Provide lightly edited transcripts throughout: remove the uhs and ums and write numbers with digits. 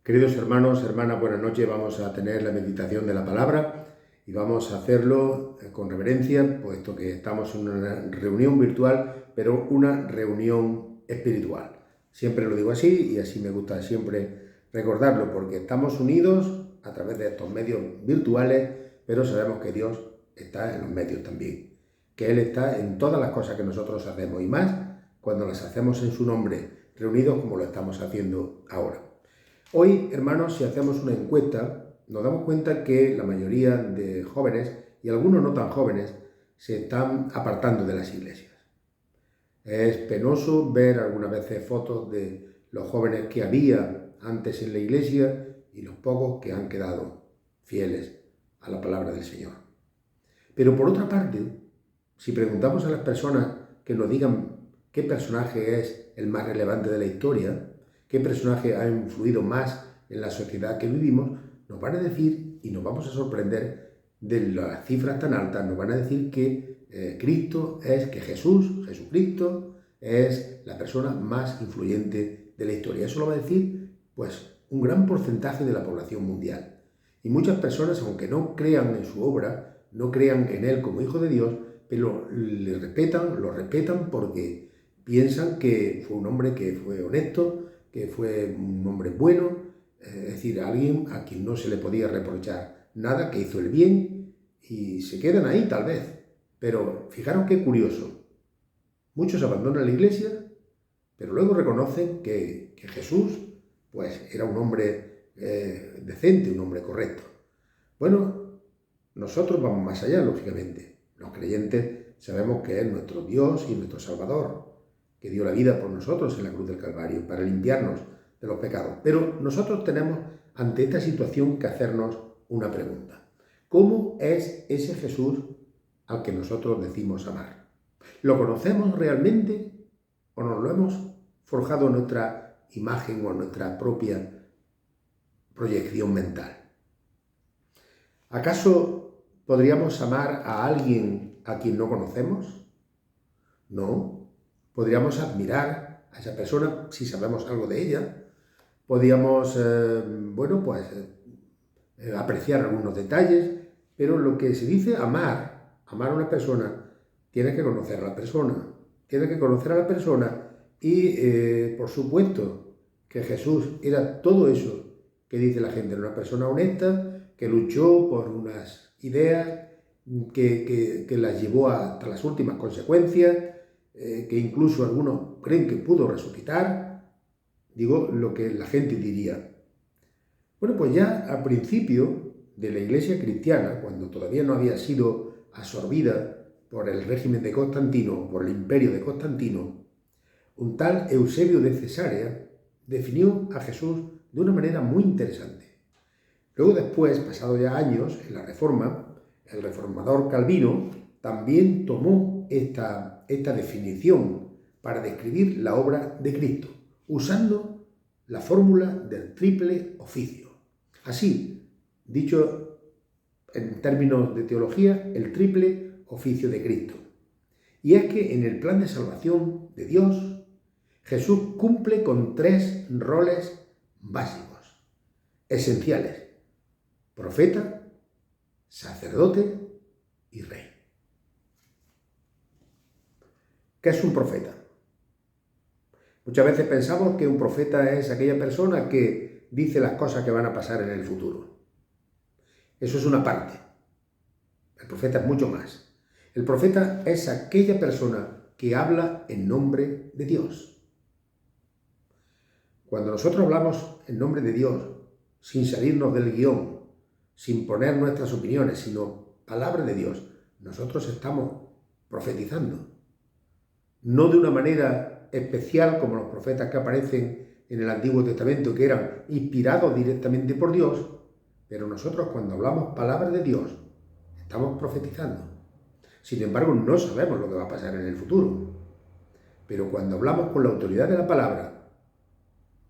Queridos hermanos, hermanas, buenas noches. Vamos a tener la meditación de la palabra y vamos a hacerlo con reverencia, puesto que estamos en una reunión virtual, pero una reunión espiritual. Siempre lo digo así y así me gusta siempre recordarlo, porque estamos unidos a través de estos medios virtuales, pero sabemos que Dios está en los medios también, que Él está en todas las cosas que nosotros hacemos y más cuando las hacemos en su nombre, reunidos como lo estamos haciendo ahora. Hoy, hermanos, si hacemos una encuesta, nos damos cuenta que la mayoría de jóvenes, y algunos no tan jóvenes, se están apartando de las iglesias. Es penoso ver algunas veces fotos de los jóvenes que había antes en la iglesia y los pocos que han quedado fieles a la palabra del Señor. Pero por otra parte, si preguntamos a las personas que nos digan qué personaje es el más relevante de la historia, qué personaje ha influido más en la sociedad que vivimos, nos van a decir, y nos vamos a sorprender de las cifras tan altas, nos van a decir que Jesucristo es la persona más influyente de la historia. Eso lo va a decir, pues, un gran porcentaje de la población mundial. Y muchas personas, aunque no crean en su obra, no crean en él como hijo de Dios, pero lo respetan porque piensan que fue un hombre que fue honesto, que fue un hombre bueno, es decir, alguien a quien no se le podía reprochar nada, que hizo el bien, y se quedan ahí tal vez. Pero fijaros qué curioso, muchos abandonan la iglesia, pero luego reconocen que Jesús pues, era un hombre decente, un hombre correcto. Bueno, nosotros vamos más allá, lógicamente. Los creyentes sabemos que es nuestro Dios y nuestro Salvador, que dio la vida por nosotros en la cruz del Calvario, para limpiarnos de los pecados. Pero nosotros tenemos ante esta situación que hacernos una pregunta. ¿Cómo es ese Jesús al que nosotros decimos amar? ¿Lo conocemos realmente o nos lo hemos forjado en nuestra imagen o en nuestra propia proyección mental? ¿Acaso podríamos amar a alguien a quien no conocemos? No. Podríamos admirar a esa persona si sabemos algo de ella. Podríamos, apreciar algunos detalles, pero lo que se dice amar a una persona, tienes que conocer a la persona. Tienes que conocer a la persona y, por supuesto, que Jesús era todo eso que dice la gente, era una persona honesta, que luchó por unas ideas, que las llevó hasta las últimas consecuencias, que incluso algunos creen que pudo resucitar. Digo lo que la gente diría. Bueno, pues ya al principio de la iglesia cristiana, cuando todavía no había sido absorbida por el régimen de Constantino, por el imperio de Constantino, un tal Eusebio de Cesarea definió a Jesús de una manera muy interesante. Luego después, pasados ya años, en la Reforma, el reformador Calvino también tomó esta definición para describir la obra de Cristo, usando la fórmula del triple oficio. Así, dicho en términos de teología, el triple oficio de Cristo. Y es que en el plan de salvación de Dios, Jesús cumple con 3 roles básicos, esenciales: profeta, sacerdote y rey. ¿Qué es un profeta? Muchas veces pensamos que un profeta es aquella persona que dice las cosas que van a pasar en el futuro. Eso es una parte. El profeta es mucho más. El profeta es aquella persona que habla en nombre de Dios. Cuando nosotros hablamos en nombre de Dios, sin salirnos del guión, sin poner nuestras opiniones, sino palabra de Dios, nosotros estamos profetizando. No de una manera especial como los profetas que aparecen en el Antiguo Testamento, que eran inspirados directamente por Dios, pero nosotros cuando hablamos palabra de Dios, estamos profetizando. Sin embargo, no sabemos lo que va a pasar en el futuro. Pero cuando hablamos con la autoridad de la palabra,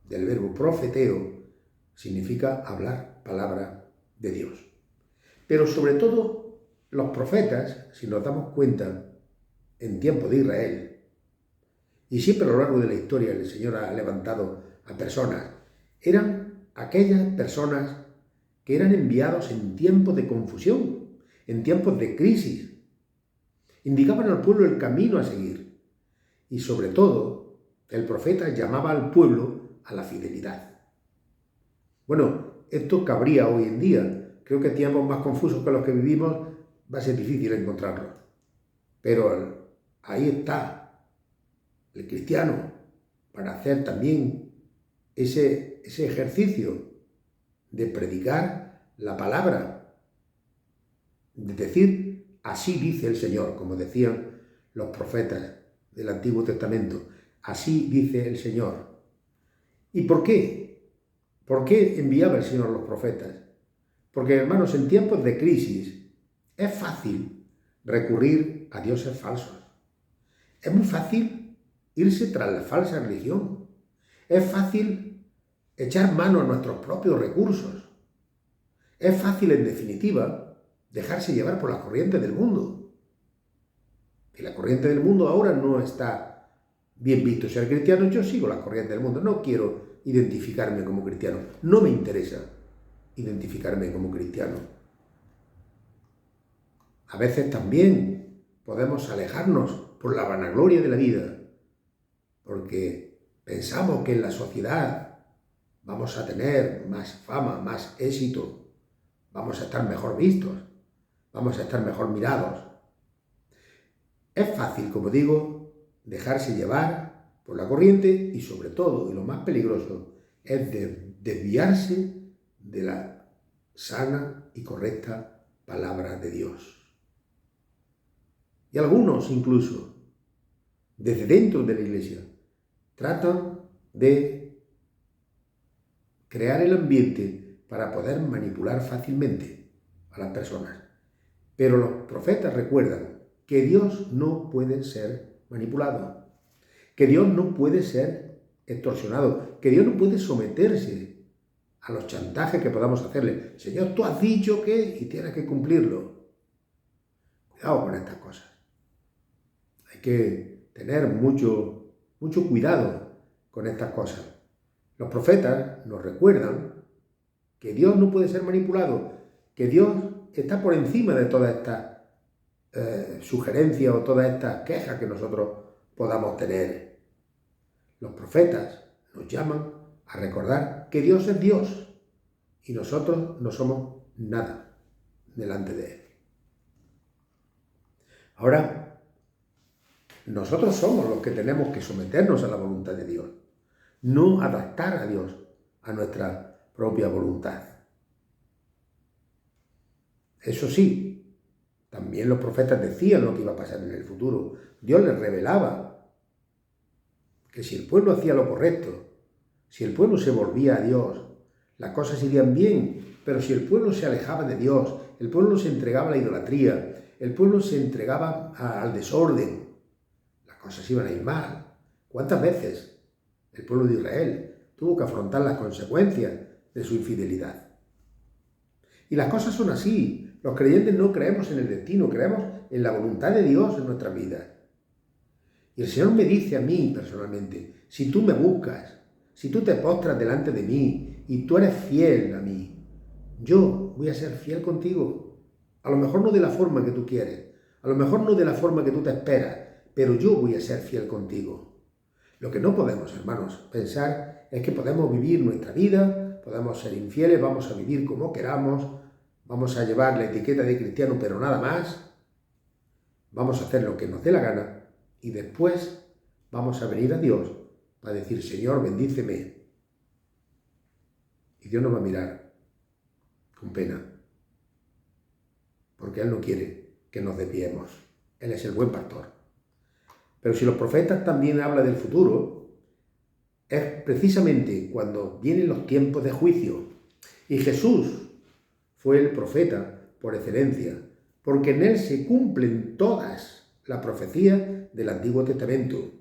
del verbo profeteo, significa hablar palabra de Dios. Pero sobre todo, los profetas, si nos damos cuenta, en tiempo de Israel, y siempre a lo largo de la historia el Señor ha levantado a personas, eran aquellas personas que eran enviados en tiempos de confusión, en tiempos de crisis. Indicaban al pueblo el camino a seguir. Y sobre todo, el profeta llamaba al pueblo a la fidelidad. Bueno, esto cabría hoy en día. Creo que tiempos más confusos que los que vivimos va a ser difícil encontrarlo. Pero ahí está el cristiano para hacer también ese ejercicio de predicar la palabra, de decir, así dice el Señor, como decían los profetas del Antiguo Testamento, así dice el Señor. ¿Y por qué? ¿Por qué enviaba el Señor a los profetas? Porque, hermanos, en tiempos de crisis es fácil recurrir a dioses falsos. Es muy fácil irse tras la falsa religión. Es fácil echar mano a nuestros propios recursos. Es fácil, en definitiva, dejarse llevar por las corrientes del mundo. Y la corriente del mundo ahora no está bien visto ser cristiano. Yo sigo la corriente del mundo. No quiero identificarme como cristiano. No me interesa identificarme como cristiano. A veces también podemos alejarnos por la vanagloria de la vida, porque pensamos que en la sociedad vamos a tener más fama, más éxito, vamos a estar mejor vistos, vamos a estar mejor mirados. Es fácil, como digo, dejarse llevar por la corriente y sobre todo, y lo más peligroso, es desviarse de la sana y correcta palabra de Dios. Y algunos incluso, desde dentro de la iglesia, tratan de crear el ambiente para poder manipular fácilmente a las personas. Pero los profetas recuerdan que Dios no puede ser manipulado, que Dios no puede ser extorsionado, que Dios no puede someterse a los chantajes que podamos hacerle. Señor, tú has dicho que y tienes que cumplirlo. Cuidado con estas cosas. Hay que tener mucho cuidado con estas cosas. Los profetas nos recuerdan que Dios no puede ser manipulado, que Dios está por encima de todas estas sugerencias o todas estas quejas que nosotros podamos tener. Los profetas nos llaman a recordar que Dios es Dios y nosotros no somos nada delante de Él. Ahora, nosotros somos los que tenemos que someternos a la voluntad de Dios, no adaptar a Dios a nuestra propia voluntad. Eso sí, también los profetas decían lo que iba a pasar en el futuro. Dios les revelaba que si el pueblo hacía lo correcto, si el pueblo se volvía a Dios, las cosas irían bien. Pero si el pueblo se alejaba de Dios, el pueblo se entregaba a la idolatría, el pueblo se entregaba al desorden, las cosas iban a ir mal. ¿Cuántas veces el pueblo de Israel tuvo que afrontar las consecuencias de su infidelidad? Y las cosas son así. Los creyentes no creemos en el destino, creemos en la voluntad de Dios en nuestra vida. Y el Señor me dice a mí personalmente, si tú me buscas, si tú te postras delante de mí y tú eres fiel a mí, yo voy a ser fiel contigo. A lo mejor no de la forma que tú quieres, a lo mejor no de la forma que tú te esperas, pero yo voy a ser fiel contigo. Lo que no podemos, hermanos, pensar es que podemos vivir nuestra vida, podemos ser infieles, vamos a vivir como queramos, vamos a llevar la etiqueta de cristiano, pero nada más. Vamos a hacer lo que nos dé la gana y después vamos a venir a Dios para decir, Señor, bendíceme. Y Dios nos va a mirar con pena, porque Él no quiere que nos desviemos. Él es el buen pastor. Pero si los profetas también hablan del futuro, es precisamente cuando vienen los tiempos de juicio. Y Jesús fue el profeta por excelencia, porque en él se cumplen todas las profecías del Antiguo Testamento,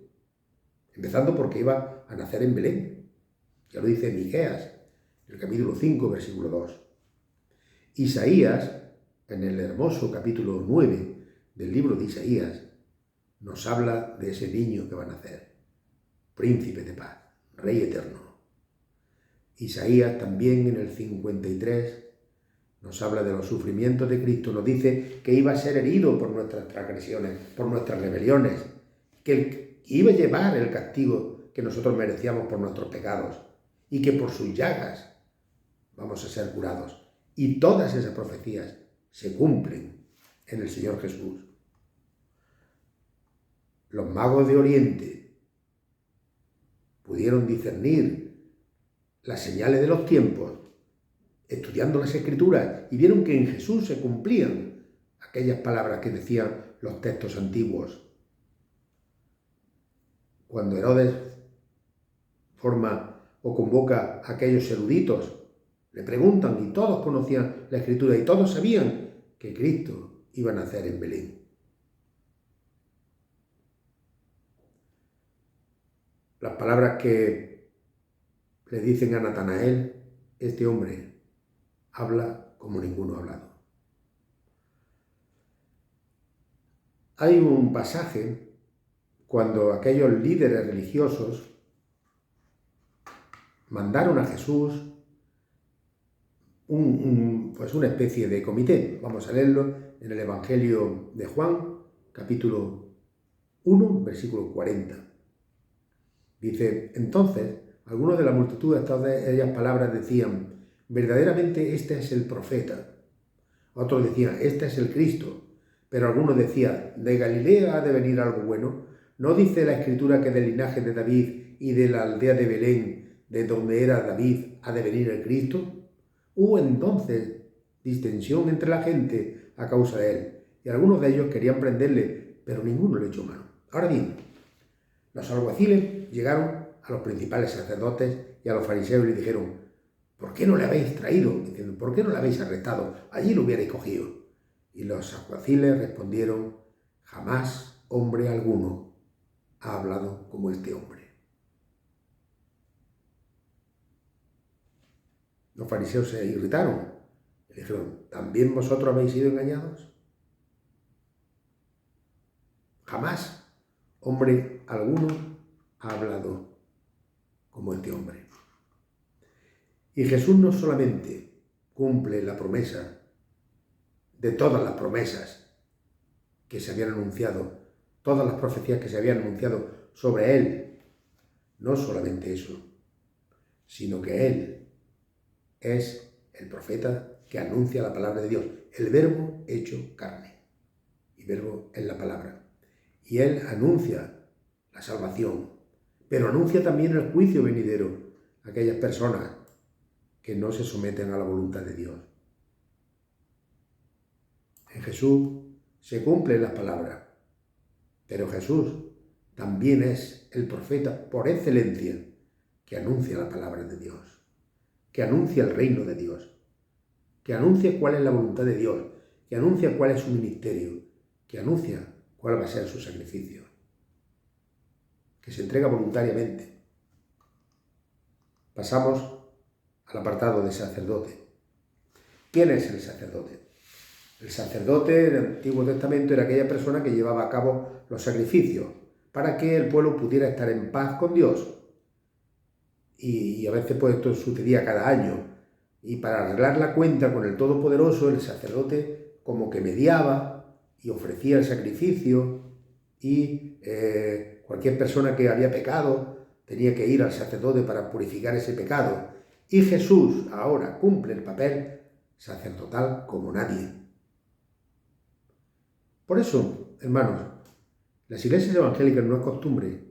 empezando porque iba a nacer en Belén. Ya lo dice Miqueas, en el capítulo 5, versículo 2. Isaías, en el hermoso capítulo 9 del libro de Isaías, nos habla de ese niño que va a nacer, príncipe de paz, rey eterno. Isaías también en el 53 nos habla de los sufrimientos de Cristo, nos dice que iba a ser herido por nuestras transgresiones, por nuestras rebeliones, que iba a llevar el castigo que nosotros merecíamos por nuestros pecados y que por sus llagas vamos a ser curados. Y todas esas profecías se cumplen en el Señor Jesús. Los magos de Oriente pudieron discernir las señales de los tiempos estudiando las Escrituras y vieron que en Jesús se cumplían aquellas palabras que decían los textos antiguos. Cuando Herodes forma o convoca a aquellos eruditos, le preguntan y todos conocían la Escritura y todos sabían que Cristo iba a nacer en Belén. Las palabras que le dicen a Natanael, este hombre habla como ninguno ha hablado. Hay un pasaje cuando aquellos líderes religiosos mandaron a Jesús una especie de comité. Vamos a leerlo en el Evangelio de Juan, capítulo 1, versículo 40. Dice, entonces, algunos de la multitud de todas ellas palabras decían, verdaderamente este es el profeta. Otros decían, este es el Cristo. Pero algunos decían, ¿de Galilea ha de venir algo bueno? ¿No dice la Escritura que del linaje de David y de la aldea de Belén, de donde era David, ha de venir el Cristo? Hubo entonces distensión entre la gente a causa de él, y algunos de ellos querían prenderle, pero ninguno le echó mano. Ahora bien, los alguaciles llegaron a los principales sacerdotes y a los fariseos y le dijeron, ¿por qué no le habéis traído? Diciendo, ¿por qué no le habéis arrestado? Allí lo hubierais cogido. Y los alguaciles respondieron, jamás hombre alguno ha hablado como este hombre. Los fariseos se irritaron y dijeron, ¿también vosotros habéis sido engañados? Jamás hombre alguno ha hablado como este hombre. Y Jesús no solamente cumple la promesa de todas las promesas que se habían anunciado, todas las profecías que se habían anunciado sobre él, no solamente eso, sino que él es el profeta que anuncia la palabra de Dios, el verbo hecho carne, y verbo es la palabra. Y él anuncia la salvación, pero anuncia también el juicio venidero a aquellas personas que no se someten a la voluntad de Dios. En Jesús se cumplen las palabras, pero Jesús también es el profeta por excelencia que anuncia la palabra de Dios, que anuncia el reino de Dios, que anuncia cuál es la voluntad de Dios, que anuncia cuál es su ministerio, que anuncia cuál va a ser su sacrificio, que se entrega voluntariamente. Pasamos al apartado de sacerdote. ¿Quién es el sacerdote? El sacerdote en el Antiguo Testamento era aquella persona que llevaba a cabo los sacrificios para que el pueblo pudiera estar en paz con Dios. Y a veces pues esto sucedía cada año. Y para arreglar la cuenta con el Todopoderoso, el sacerdote como que mediaba y ofrecía el sacrificio y cualquier persona que había pecado tenía que ir al sacerdote para purificar ese pecado. Y Jesús ahora cumple el papel sacerdotal como nadie. Por eso, hermanos, las iglesias evangélicas no es costumbre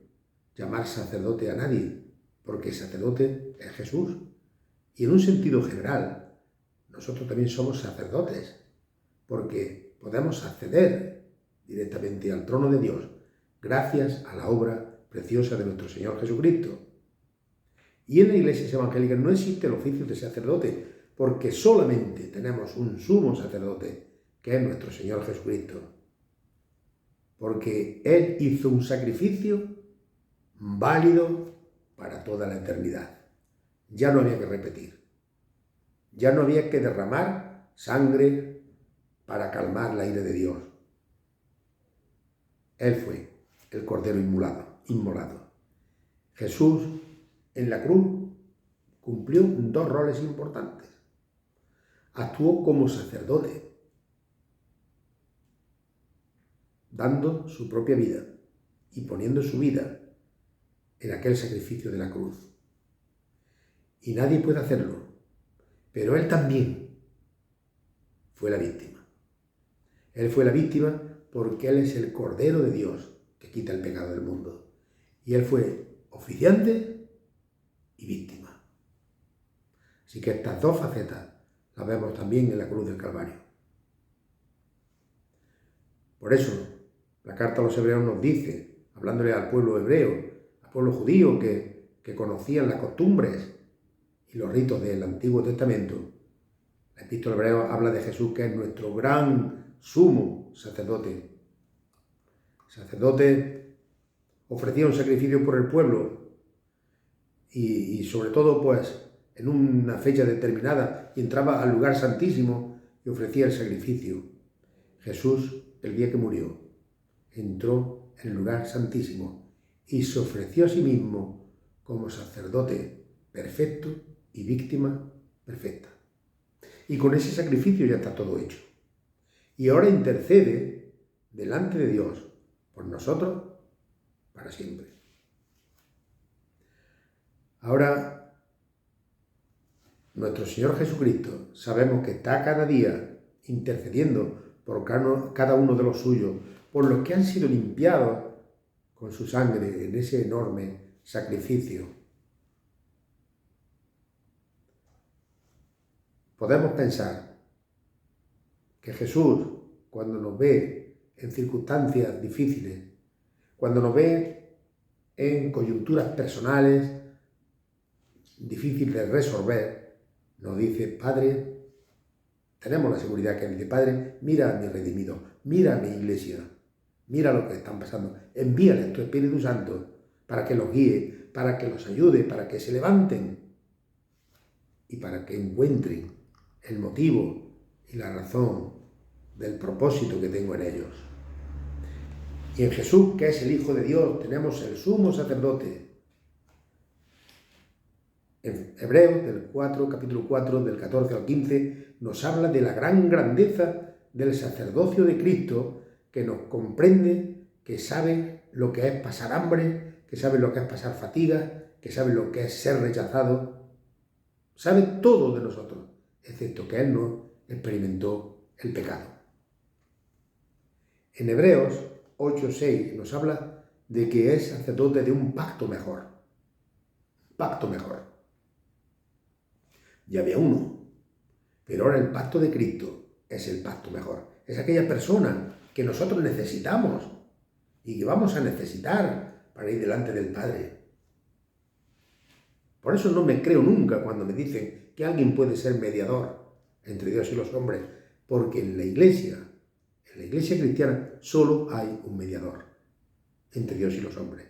llamar sacerdote a nadie, porque sacerdote es Jesús. Y en un sentido general, nosotros también somos sacerdotes, porque podemos acceder directamente al trono de Dios gracias a la obra preciosa de nuestro Señor Jesucristo. Y en las iglesias evangélicas no existe el oficio de sacerdote, porque solamente tenemos un sumo sacerdote, que es nuestro Señor Jesucristo. Porque Él hizo un sacrificio válido para toda la eternidad. Ya no había que repetir. Ya no había que derramar sangre para calmar la ira de Dios. Él fue el Cordero inmolado. Jesús en la cruz cumplió dos roles importantes. Actuó como sacerdote, dando su propia vida y poniendo su vida en aquel sacrificio de la cruz. Y nadie puede hacerlo, pero él también fue la víctima. Él fue la víctima porque él es el Cordero de Dios que quita el pecado del mundo. Y él fue oficiante y víctima. Así que estas dos facetas las vemos también en la cruz del Calvario. Por eso, la carta a los hebreos nos dice, hablándole al pueblo hebreo, al pueblo judío que conocían las costumbres y los ritos del Antiguo Testamento, la epístola hebreo habla de Jesús, que es nuestro gran sumo sacerdote. El sacerdote ofrecía un sacrificio por el pueblo y sobre todo pues en una fecha determinada, y entraba al lugar santísimo y ofrecía el sacrificio. Jesús, el día que murió, entró en el lugar santísimo y se ofreció a sí mismo como sacerdote perfecto y víctima perfecta. Y con ese sacrificio ya está todo hecho. Y ahora intercede delante de Dios por nosotros para siempre. Ahora, nuestro Señor Jesucristo sabemos que está cada día intercediendo por cada uno de los suyos, por los que han sido limpiados con su sangre en ese enorme sacrificio. Podemos pensar que Jesús, cuando nos ve en circunstancias difíciles, cuando nos ve en coyunturas personales difíciles de resolver, nos dice: Padre, tenemos la seguridad que Él dice: Padre, mira a mi redimido, mira a mi iglesia, mira lo que están pasando, envíale tu Espíritu Santo para que los guíe, para que los ayude, para que se levanten y para que encuentren el motivo y la razón del propósito que tengo en ellos. Y en Jesús, que es el Hijo de Dios, tenemos el sumo sacerdote. En Hebreos, capítulo 4, del 14 al 15, nos habla de la gran grandeza del sacerdocio de Cristo, que nos comprende, que sabe lo que es pasar hambre, que sabe lo que es pasar fatiga, que sabe lo que es ser rechazado. Sabe todo de nosotros, excepto que Él no experimentó el pecado. En Hebreos 8:6 nos habla de que es sacerdote de un pacto mejor. Pacto mejor. Ya había uno, pero ahora el pacto de Cristo es el pacto mejor. Es aquella persona que nosotros necesitamos y que vamos a necesitar para ir delante del Padre. Por eso no me creo nunca cuando me dicen que alguien puede ser mediador entre Dios y los hombres, porque en la iglesia cristiana solo hay un mediador entre Dios y los hombres: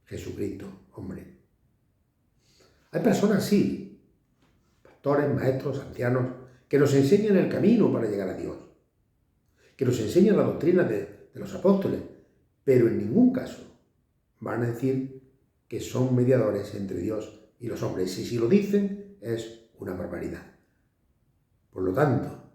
Jesucristo, hombre. Hay personas, sí, pastores, maestros, ancianos, que nos enseñan el camino para llegar a Dios, que nos enseñan la doctrina de los apóstoles, pero en ningún caso van a decir que son mediadores entre Dios y los hombres. Y si lo dicen, es una barbaridad. Por lo tanto,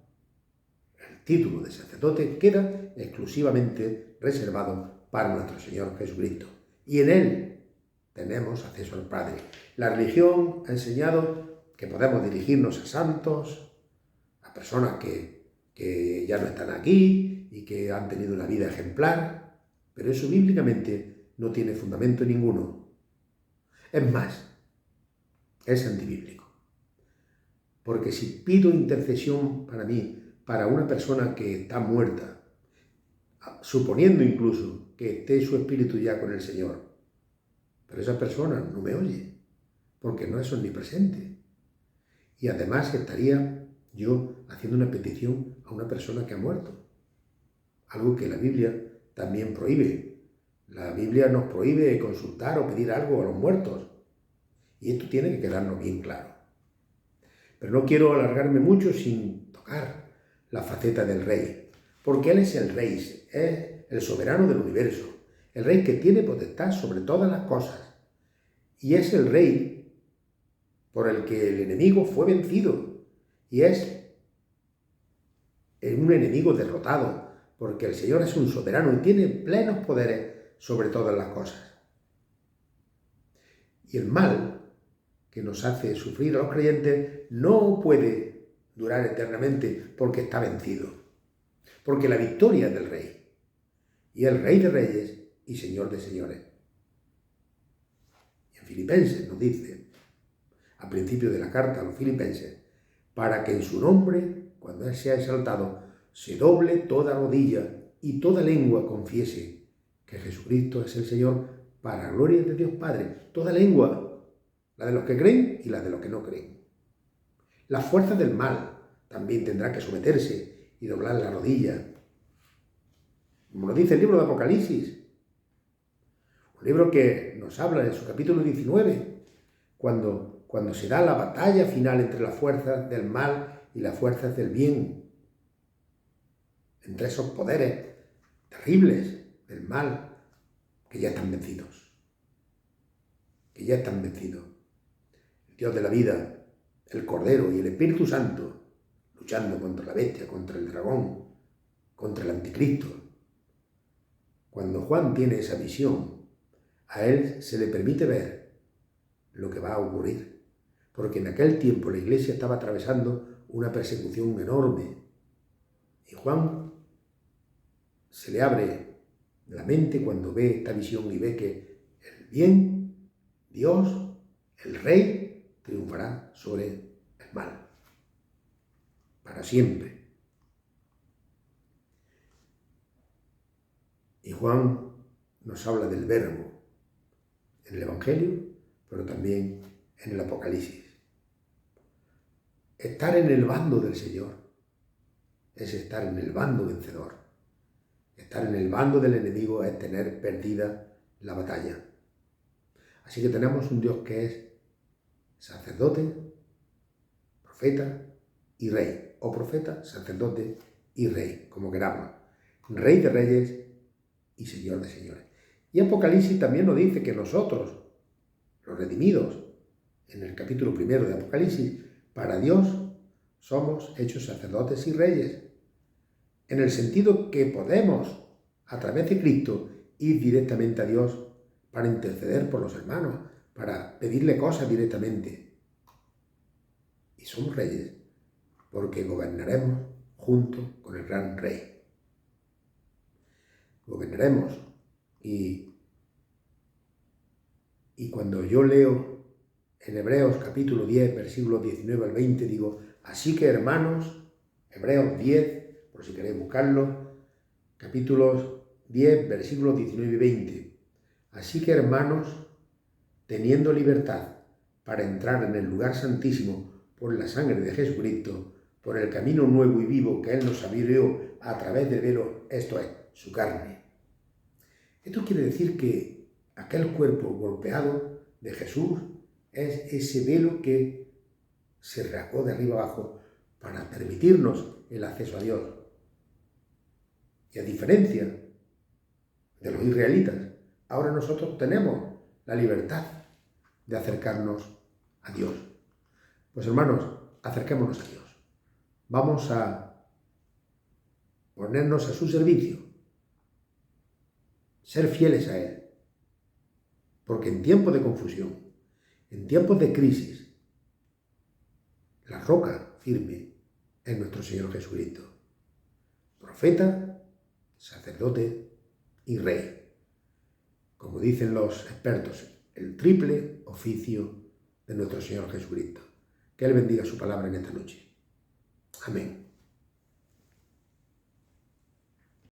el título de sacerdote queda exclusivamente reservado para nuestro Señor Jesucristo. Y en Él tenemos acceso al Padre. La religión ha enseñado que podemos dirigirnos a santos, a personas que ya no están aquí y que han tenido una vida ejemplar, pero eso bíblicamente no tiene fundamento ninguno. Es más, es antibíblico. Porque si pido intercesión para mí, para una persona que está muerta, suponiendo incluso que esté su espíritu ya con el Señor, pero esa persona no me oye, porque no es omnipresente. Y además estaría yo haciendo una petición a una persona que ha muerto, algo que la Biblia también prohíbe. La Biblia nos prohíbe consultar o pedir algo a los muertos, y esto tiene que quedarnos bien claro. Pero no quiero alargarme mucho sin tocar la faceta del Rey, porque Él es el Rey, es el soberano del universo, el Rey que tiene potestad sobre todas las cosas, y es el Rey por el que el enemigo fue vencido y es un enemigo derrotado, porque el Señor es un soberano y tiene plenos poderes sobre todas las cosas. Y el mal que nos hace sufrir a los creyentes no puede durar eternamente porque está vencido, porque la victoria es del Rey, y el Rey de Reyes y Señor de Señores. Y en Filipenses nos dice, al principio de la carta a los filipenses, para que en su nombre, cuando Él sea exaltado, se doble toda rodilla y toda lengua confiese que Jesucristo es el Señor, para gloria de Dios Padre. Toda lengua, la de los que creen y la de los que no creen. Las fuerzas del mal también tendrán que someterse y doblar la rodilla. Como lo dice el libro de Apocalipsis, un libro que nos habla en su capítulo 19, cuando se da la batalla final entre las fuerzas del mal y las fuerzas del bien, entre esos poderes terribles del mal que ya están vencidos, El Dios de la vida, el Cordero y el Espíritu Santo, luchando contra la bestia, contra el dragón, contra el anticristo. Cuando Juan tiene esa visión, a él se le permite ver lo que va a ocurrir, porque en aquel tiempo la Iglesia estaba atravesando una persecución enorme. Y Juan se le abre la mente cuando ve esta visión y ve que el bien, Dios, el Rey, triunfará sobre el mal, para siempre. Y Juan nos habla del Verbo en el Evangelio, pero también en el Apocalipsis. Estar en el bando del Señor es estar en el bando vencedor. Estar en el bando del enemigo es tener perdida la batalla. Así que tenemos un Dios que es sacerdote, profeta y rey. O profeta, sacerdote y rey, como queramos. Rey de reyes y Señor de señores. Y Apocalipsis también nos dice que nosotros, los redimidos, en el capítulo 1 de Apocalipsis, para Dios somos hechos sacerdotes y reyes, en el sentido que podemos, a través de Cristo, ir directamente a Dios para interceder por los hermanos, para pedirle cosas directamente. Y somos reyes, porque gobernaremos junto con el gran Rey. Gobernaremos. Y cuando yo leo en Hebreos capítulo 10, versículos 19 al 20, digo, así que hermanos, Hebreos 10, por si queréis buscarlo, capítulos 10, versículos 19 y 20. Así que hermanos, teniendo libertad para entrar en el lugar santísimo por la sangre de Jesucristo, por el camino nuevo y vivo que Él nos abrió a través del velo, esto es, su carne. Esto quiere decir que aquel cuerpo golpeado de Jesús es ese velo que se rasgó de arriba abajo para permitirnos el acceso a Dios. Y a diferencia de los israelitas, ahora nosotros tenemos la libertad de acercarnos a Dios. Pues hermanos, acerquémonos a Dios. Vamos a ponernos a su servicio, ser fieles a Él, porque en tiempos de confusión, en tiempos de crisis, la roca firme es nuestro Señor Jesucristo, profeta, sacerdote y rey. Como dicen los expertos, el triple oficio de nuestro Señor Jesucristo. Que Él bendiga su palabra en esta noche. Amén.